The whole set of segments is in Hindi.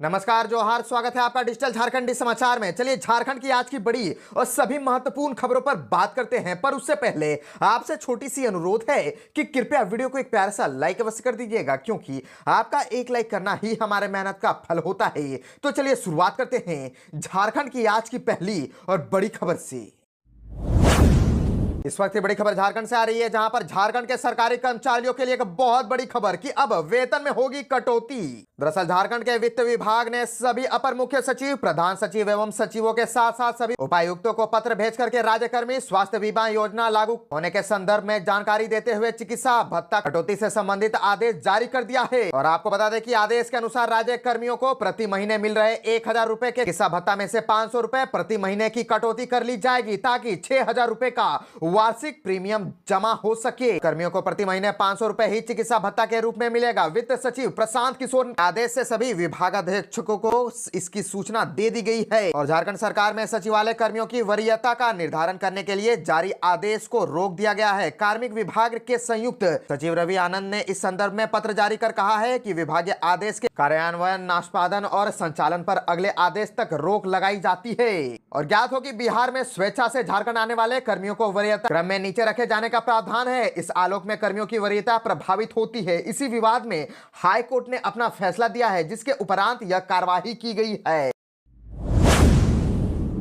नमस्कार, जोहार, स्वागत है आपका डिजिटल झारखंडी समाचार में। चलिए झारखंड की आज की बड़ी और सभी महत्वपूर्ण खबरों पर बात करते हैं, पर उससे पहले आपसे छोटी सी अनुरोध है कि कृपया वीडियो को एक प्यारा सा लाइक अवश्य कर दीजिएगा, क्योंकि आपका एक लाइक करना ही हमारे मेहनत का फल होता है। तो चलिए शुरुआत करते हैं झारखंड की आज की पहली और बड़ी खबर से। इस वक्त की बड़ी खबर झारखंड से आ रही है, जहां पर झारखंड के सरकारी कर्मचारियों के लिए एक बहुत बड़ी खबर कि अब वेतन में होगी कटौती। दरअसल झारखंड के वित्त विभाग ने सभी अपर मुख्य सचिव, प्रधान सचिव एवं सचिवों के साथ साथ सभी उपायुक्तों को पत्र भेज करके राज्यकर्मी स्वास्थ्य बीमा योजना लागू होने के संदर्भ में जानकारी देते हुए चिकित्सा भत्ता कटौती से संबंधित आदेश जारी कर दिया है। और आपको बता दें कि आदेश के अनुसार राज्य कर्मियों को प्रति महीने मिल रहे 1000 रुपए के चिकित्सा भत्ता में से 500 रुपए प्रति महीने की कटौती कर ली जाएगी, ताकि 6000 रुपए का वार्षिक प्रीमियम जमा हो सके। कर्मियों को प्रति महीने 500 रुपए ही चिकित्सा भत्ता के रूप में मिलेगा। वित्त सचिव प्रशांत किशोर आदेश से सभी विभागाध्यक्षों को इसकी सूचना दे दी गई है। और झारखंड सरकार में सचिवालय कर्मियों की वरीयता का निर्धारण करने के लिए जारी आदेश को रोक दिया गया है। कार्मिक विभाग के संयुक्त सचिव रवि आनंद ने इस संदर्भ में पत्र जारी कर कहा है कि विभागीय आदेश के कार्यान्वयन, निष्पादन और संचालन पर अगले आदेश तक रोक लगाई जाती है। और ज्ञात हो कि बिहार में स्वेच्छा से झारखंड आने वाले कर्मियों को वरीयता क्रम में नीचे रखे जाने का प्रावधान है। इस आलोक में कर्मियों की वरीयता प्रभावित होती है। इसी विवाद में हाई कोर्ट ने अपना फैसला दिया है, जिसके उपरांत यह कार्रवाई की गई है।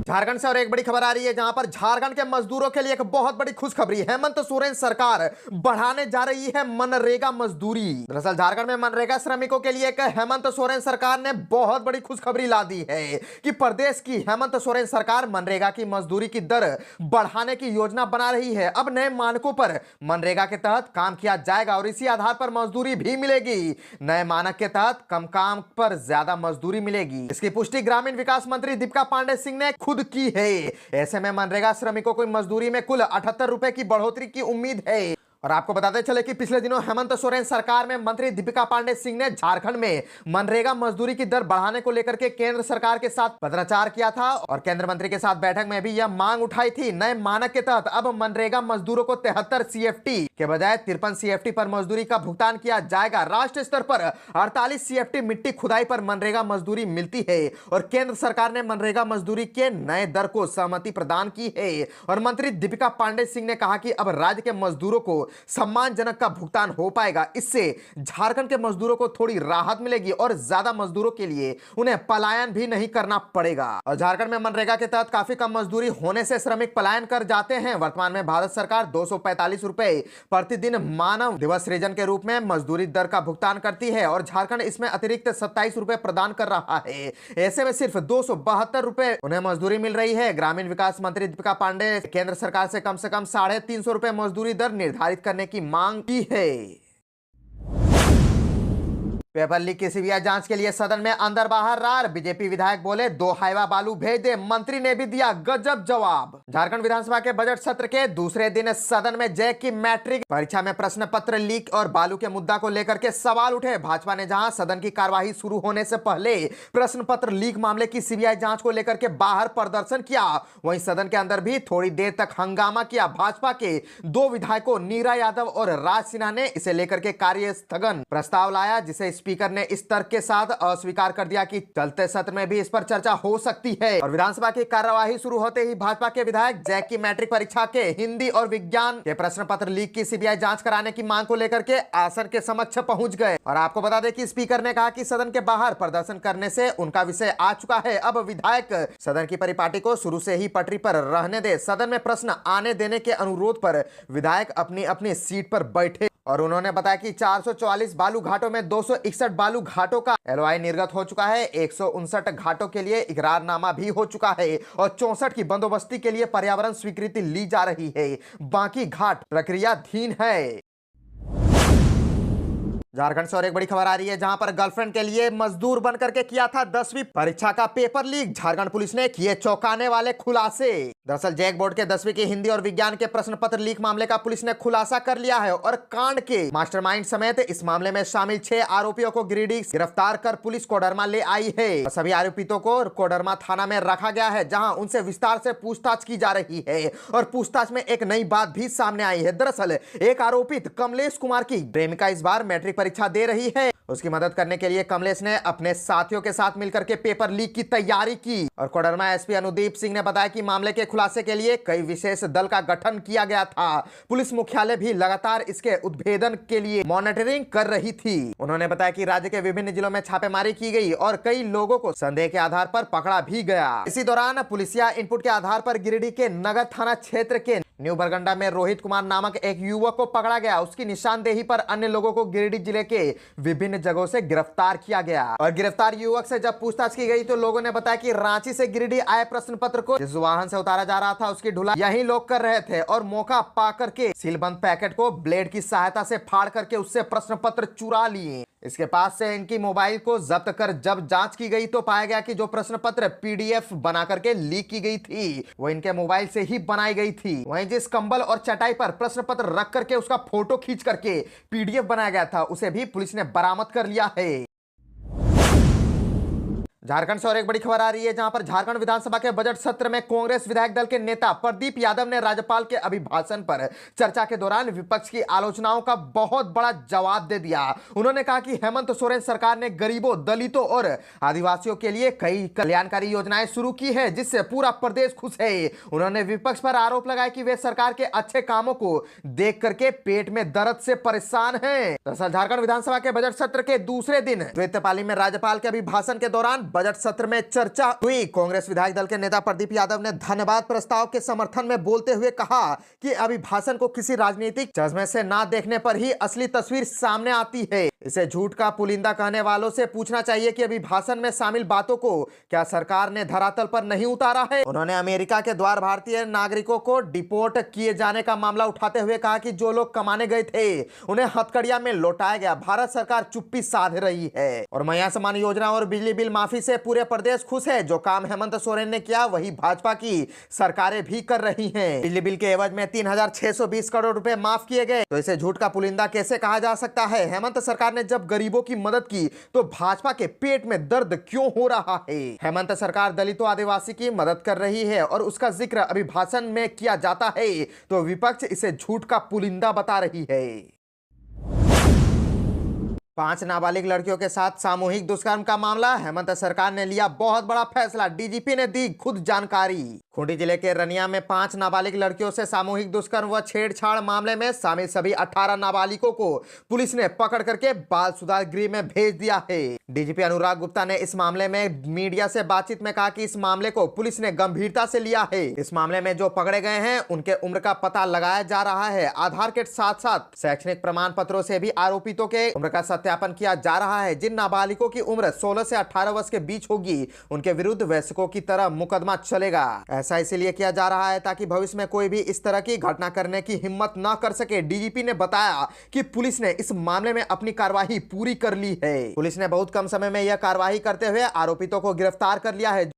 झारखंड से और एक बड़ी खबर आ रही है, जहां पर झारखंड के मजदूरों के लिए एक बहुत बड़ी खुशखबरी। हेमंत सोरेन सरकार बढ़ाने जा रही है मनरेगा मजदूरी। दरअसल झारखंड में मनरेगा श्रमिकों के लिए एक हेमंत सोरेन सरकार ने बहुत बड़ी खुशखबरी ला दी है कि प्रदेश की हेमंत सोरेन सरकार मनरेगा की मजदूरी की दर बढ़ाने की योजना बना रही है। अब नए मानकों पर मनरेगा के तहत काम किया जाएगा और इसी आधार पर मजदूरी भी मिलेगी। नए मानक के तहत कम काम पर ज्यादा मजदूरी मिलेगी। इसकी पुष्टि ग्रामीण विकास मंत्री दीपिका पांडे सिंह ने खुद की है। ऐसे में मनरेगा श्रमिकों को मजदूरी में कुल 78 रुपए की बढ़ोतरी की उम्मीद है। और आपको बताते चले कि पिछले दिनों हेमंत सोरेन सरकार में मंत्री दीपिका पांडे सिंह ने झारखंड में मनरेगा मजदूरी की दर बढ़ाने को लेकर के केंद्र सरकार के साथ पत्राचार किया था और केंद्र मंत्री के साथ बैठक में भी यह मांग उठाई थी। नए मानक के तहत अब मनरेगा मजदूरों को 73 CFT के बजाय 53 CFT पर मजदूरी का भुगतान किया जाएगा। राष्ट्रीय स्तर पर 48 CFT मिट्टी खुदाई पर मनरेगा मजदूरी मिलती है और केंद्र सरकार ने मनरेगा मजदूरी के नए दर को सहमति प्रदान की है। और मंत्री दीपिका पांडे सिंह ने कहा कि अब राज्य के मजदूरों को सम्मानजनक का भुगतान हो पाएगा। इससे झारखंड के मजदूरों को थोड़ी राहत मिलेगी और ज्यादा मजदूरों के लिए उन्हें पलायन भी नहीं करना पड़ेगा। और झारखंड में मनरेगा के तहत काफी कम मजदूरी होने से श्रमिक पलायन कर जाते हैं। वर्तमान में भारत सरकार 245 रुपए प्रतिदिन मानव दिवस सृजन के रूप में मजदूरी दर का भुगतान करती है और झारखंड इसमें अतिरिक्त 27 रुपए प्रदान कर रहा है। ऐसे में सिर्फ 272 रुपए उन्हें मजदूरी मिल रही है। ग्रामीण विकास मंत्री दीपिका पांडे केंद्र सरकार से कम 350 रुपए मजदूरी दर निर्धारित करने की मांग की है। पेपर लीक की सीबीआई जांच के लिए सदन में अंदर बाहर रार। बीजेपी विधायक बोले 2 हाईवा बालू भेज दे, मंत्री ने भी दिया गजब जवाब। झारखंड विधानसभा के बजट सत्र के दूसरे दिन सदन में जैक की मैट्रिक परीक्षा में प्रश्न पत्र लीक और बालू के मुद्दा को लेकर के सवाल उठे। भाजपा ने जहां सदन की कार्यवाही शुरू होने से पहले प्रश्न पत्र लीक मामले की सीबीआई जांच को लेकर के बाहर प्रदर्शन किया, वहीं सदन के अंदर भी थोड़ी देर तक हंगामा किया। भाजपा के 2 विधायकों नीरा यादव और राज सिन्हा ने इसे लेकर के कार्य स्थगन प्रस्ताव लाया, जिसे स्पीकर ने इस तर्क के साथ अस्वीकार कर दिया कि चलते सत्र में भी इस पर चर्चा हो सकती है। और विधानसभा की कार्यवाही शुरू होते ही भाजपा के विधायक जैक की मैट्रिक परीक्षा के हिंदी और विज्ञान के प्रश्न पत्र लीक की सीबीआई जांच कराने की मांग को लेकर के आसन के समक्ष पहुंच गए। और आपको बता दें कि स्पीकर ने कहा कि सदन के बाहर प्रदर्शन करने से उनका विषय आ चुका है। अब विधायक सदन की परिपाटी को शुरू से ही पटरी पर रहने दे। सदन में प्रश्न आने देने के अनुरोध पर विधायक अपनी अपनी सीट पर बैठे और उन्होंने बताया कि 444 बालू घाटों में 261 बालू घाटों का LOI निर्गत हो चुका है। 159 घाटों के लिए इकरारनामा भी हो चुका है और 64 की बंदोबस्ती के लिए पर्यावरण स्वीकृति ली जा रही है। बाकी घाट प्रक्रियाधीन है। झारखंड से और एक बड़ी खबर आ रही है, जहां पर गर्लफ्रेंड के लिए मजदूर बनकर के किया था 10वीं परीक्षा का पेपर लीक। झारखंड पुलिस ने किए चौंकाने वाले खुलासे। दरअसल जैक बोर्ड के 10वीं के हिंदी और विज्ञान के प्रश्न पत्र लीक मामले का पुलिस ने खुलासा कर लिया है और कांड के मास्टरमाइंड समेत इस मामले में शामिल 6 आरोपियों को गिरिडीह गिरफ्तार कर पुलिस कोडरमा ले आई है। सभी आरोपितों को कोडरमा थाना में रखा गया है, जहां उनसे विस्तार से पूछताछ की जा रही है। और पूछताछ में एक नई बात भी सामने आई है। दरअसल एक आरोपित कमलेश कुमार की प्रेमिका इस बार मैट्रिक परीक्षा दे रही है। उसकी मदद करने के लिए कमलेश ने अपने साथियों के साथ मिलकर के पेपर लीक की तैयारी की। और कोडरमा एसपी अनुदीप सिंह ने बताया कि मामले के खुलासे के लिए कई विशेष दल का गठन किया गया था। पुलिस मुख्यालय भी लगातार इसके उद्भेदन के लिए मॉनिटरिंग कर रही थी। उन्होंने बताया कि राज्य के विभिन्न जिलों में छापेमारी की गई और कई लोगों को संदेह के आधार पर पकड़ा भी गया। इसी दौरान पुलिसिया इनपुट के आधार पर गिरिडीह के नगर थाना क्षेत्र के न्यू बरगंडा में रोहित कुमार नामक एक युवक को पकड़ा गया। उसकी निशानदेही पर अन्य लोगों को गिरिडीह जिले के विभिन्न जगहों से गिरफ्तार किया गया। और गिरफ्तार युवक से जब पूछताछ की गई तो लोगों ने बताया कि रांची से गिरिडीह आए प्रश्न पत्र को जिस वाहन से उतारा जा रहा था उसकी ढुलाई यही लोग कर रहे थे और मौका पा करके सीलबंद पैकेट को ब्लेड की सहायता से फाड़ करके उससे प्रश्न पत्र चुरा लिए। इसके पास से इनकी मोबाइल को जब्त कर जब जांच की गई तो पाया गया कि जो प्रश्न पत्र पीडीएफ बना करके लीक की गई थी वो इनके मोबाइल से ही बनाई गई थी। वहीं जिस कंबल और चटाई पर प्रश्न पत्र रख करके उसका फोटो खींच करके पीडीएफ बनाया गया था उसे भी पुलिस ने बरामद कर लिया है। झारखंड से और एक बड़ी खबर आ रही है जहां पर झारखंड विधानसभा के बजट सत्र में कांग्रेस विधायक दल के नेता प्रदीप यादव ने राज्यपाल के अभिभाषण पर चर्चा के दौरान विपक्ष की आलोचनाओं का बहुत बड़ा जवाब दे दिया। उन्होंने कहा कि हेमंत सोरेन सरकार ने गरीबों, दलितों और आदिवासियों के लिए कई कल्याणकारी योजनाएं शुरू की है जिससे पूरा प्रदेश खुश है। उन्होंने विपक्ष पर आरोप लगाया कि वे सरकार के अच्छे कामों को देख करके पेट में दर्द से परेशान है। दरअसल झारखंड विधानसभा के बजट सत्र के दूसरे दिन द्वितीय पाली में राज्यपाल के अभिभाषण के दौरान बजट सत्र में चर्चा हुई। कांग्रेस विधायक दल के नेता प्रदीप यादव ने धन्यवाद प्रस्ताव के समर्थन में बोलते हुए कहा कि अभिभाषण को किसी राजनीतिक चश्मे से ना देखने पर ही असली तस्वीर सामने आती है। इसे झूठ का पुलिंदा कहने वालों से पूछना चाहिए कि अभिभाषण में शामिल बातों को क्या सरकार ने धरातल पर नहीं उतारा है। उन्होंने अमेरिका के द्वार भारतीय नागरिकों को डिपोर्ट किए जाने का मामला उठाते हुए कहा कि जो लोग कमाने गए थे उन्हें हथकड़िया में लौटाया गया। भारत सरकार चुप्पी साध रही है और महिला सम्मान योजना और बिजली बिल माफी से पूरे प्रदेश खुश है। जो काम हेमंत सोरेन ने किया वही भाजपा की सरकारें भी कर रही हैं। बिजली बिल के एवज में 3620 करोड़ रुपए माफ किए गए तो इसे झूठ का पुलिंदा कैसे कहा जा सकता है। हेमंत सरकार ने जब गरीबों की मदद की तो भाजपा के पेट में दर्द क्यों हो रहा है। हेमंत सरकार दलितों, आदिवासी की मदद कर रही है और उसका जिक्र अभिभाषण में किया जाता है तो विपक्ष इसे झूठ का पुलिंदा बता रही है। 5 नाबालिग लड़कियों के साथ सामूहिक दुष्कर्म का मामला, हेमंत सरकार ने लिया बहुत बड़ा फैसला। डीजीपी ने दी खुद जानकारी। खूंटी जिले के रनिया में 5 नाबालिग लड़कियों से सामूहिक दुष्कर्म व छेड़छाड़ मामले में शामिल सभी 18 नाबालिगों को पुलिस ने पकड़ करके बाल सुधार गृह में भेज दिया है। डीजीपी अनुराग गुप्ता ने इस मामले में मीडिया से बातचीत में कहा कि इस मामले को पुलिस ने गंभीरता से लिया है। इस मामले में जो पकड़े गए हैं उनके उम्र का पता लगाया जा रहा है। आधार के साथ साथ शैक्षणिक प्रमाण पत्रों से भी आरोपितों के उम्र का सत्यापन किया जा रहा है। जिन नाबालिगों की उम्र 16 से 18 वर्ष के बीच होगी उनके विरुद्ध वयस्कों की तरह मुकदमा चलेगा। ऐसा इसलिए किया जा रहा है ताकि भविष्य में कोई भी इस तरह की घटना करने की हिम्मत न कर सके। डीजीपी ने बताया कि पुलिस ने इस मामले में अपनी कार्रवाई पूरी कर ली है। पुलिस ने बहुत कम समय में यह कार्रवाई करते हुए आरोपितों को गिरफ्तार कर लिया है।